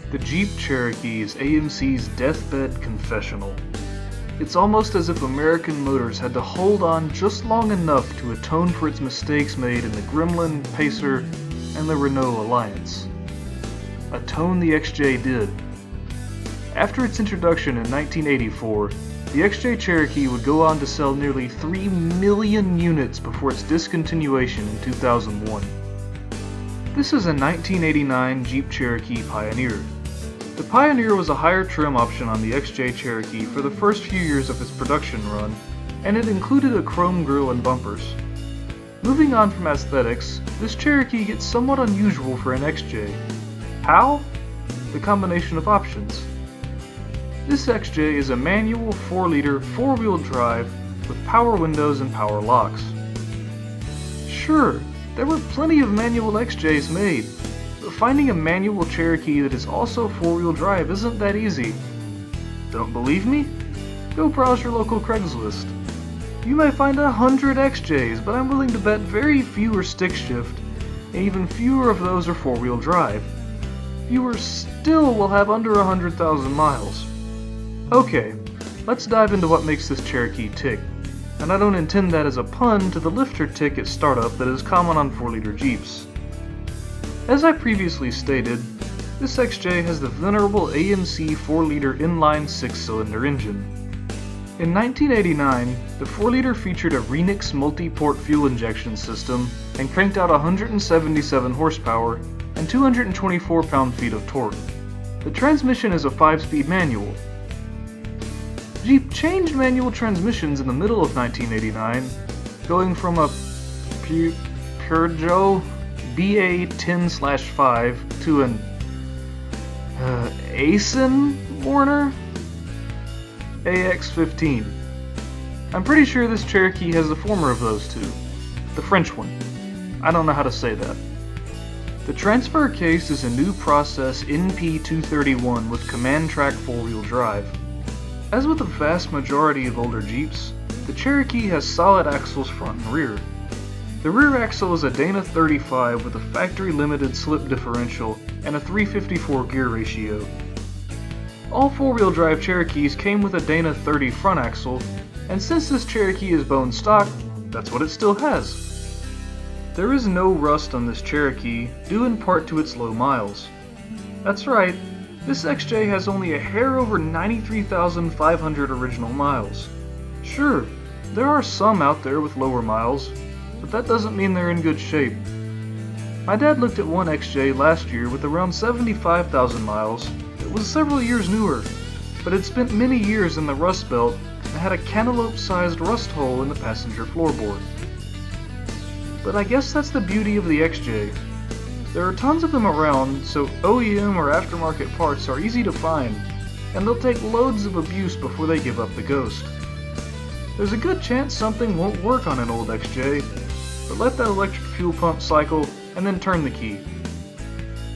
The Jeep Cherokee is AMC's deathbed confessional. It's almost as if American Motors had to hold on just long enough to atone for its mistakes made in the Gremlin, Pacer, and the Renault alliance. Atone the XJ did. After its introduction in 1984, the XJ Cherokee would go on to sell nearly 3 million units before its discontinuation in 2001. This is a 1989 Jeep Cherokee Pioneer. The Pioneer was a higher trim option on the XJ Cherokee for the first few years of its production run, and it included a chrome grille and bumpers. Moving on from aesthetics, this Cherokee gets somewhat unusual for an XJ. How? The combination of options. This XJ is a manual 4-liter 4-wheel drive with power windows and power locks. Sure, there were plenty of manual XJs made, but finding a manual Cherokee that is also 4-wheel drive isn't that easy. Don't believe me? Go browse your local Craigslist. You may find 100 XJs, but I'm willing to bet very few are stick shift, and even fewer of those are 4-wheel drive. Fewer still will have under 100,000 miles. Okay, let's dive into what makes this Cherokee tick, and I don't intend that as a pun to the lifter tick at startup that is common on 4-liter Jeeps. As I previously stated, this XJ has the venerable AMC 4-liter inline 6-cylinder engine. In 1989, the 4-liter featured a Renix multi-port fuel injection system and cranked out 177 horsepower and 224 pound-feet of torque. The transmission is a 5-speed manual. Jeep changed manual transmissions in the middle of 1989, going from a Peugeot BA10/5 to an Warner AX15. I'm pretty sure this Cherokee has the former of those two. The French one. I don't know how to say that. The transfer case is a new process NP231 with command track 4-wheel drive. As with the vast majority of older Jeeps, the Cherokee has solid axles front and rear. The rear axle is a Dana 35 with a factory-limited slip differential and a 354 gear ratio. All 4-wheel drive Cherokees came with a Dana 30 front axle, and since this Cherokee is bone stock, that's what it still has. There is no rust on this Cherokee, due in part to its low miles. That's right, this XJ has only a hair over 93,500 original miles. Sure, there are some out there with lower miles, but that doesn't mean they're in good shape. My dad looked at one XJ last year with around 75,000 miles. It was several years newer, but had spent many years in the Rust Belt and had a cantaloupe-sized rust hole in the passenger floorboard. But I guess that's the beauty of the XJ. There are tons of them around, so OEM or aftermarket parts are easy to find, and they'll take loads of abuse before they give up the ghost. There's a good chance something won't work on an old XJ, but let that electric fuel pump cycle and then turn the key.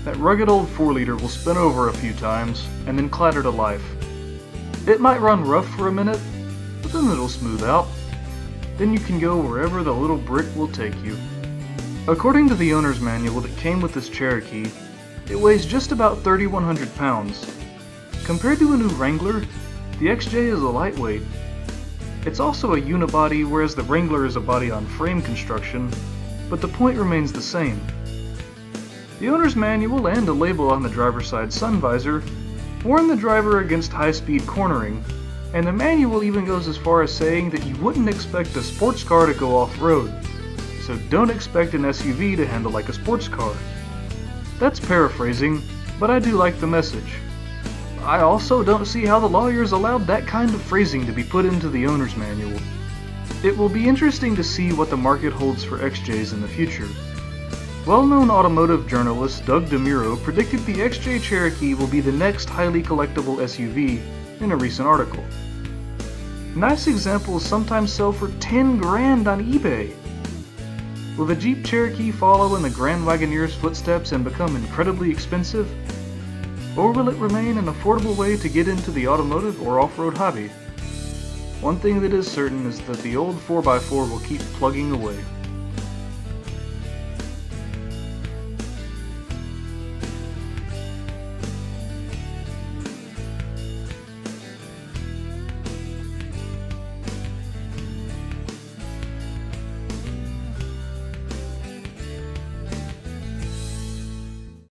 That rugged old 4-liter will spin over a few times and then clatter to life. It might run rough for a minute, but then it'll smooth out. Then you can go wherever the little brick will take you. According to the owner's manual that came with this Cherokee, it weighs just about 3,100 pounds. Compared to a new Wrangler, the XJ is a lightweight. It's also a unibody, whereas the Wrangler is a body-on-frame construction, but the point remains the same. The owner's manual and a label on the driver's side sun visor warn the driver against high-speed cornering, and the manual even goes as far as saying that you wouldn't expect a sports car to go off-road, so don't expect an SUV to handle like a sports car. That's paraphrasing, but I do like the message. I also don't see how the lawyers allowed that kind of phrasing to be put into the owner's manual. It will be interesting to see what the market holds for XJs in the future. Well-known automotive journalist Doug DeMuro predicted the XJ Cherokee will be the next highly collectible SUV in a recent article. Nice examples sometimes sell for 10 grand on eBay. Will the Jeep Cherokee follow in the Grand Wagoneer's footsteps and become incredibly expensive? Or will it remain an affordable way to get into the automotive or off-road hobby? One thing that is certain is that the old 4x4 will keep plugging away.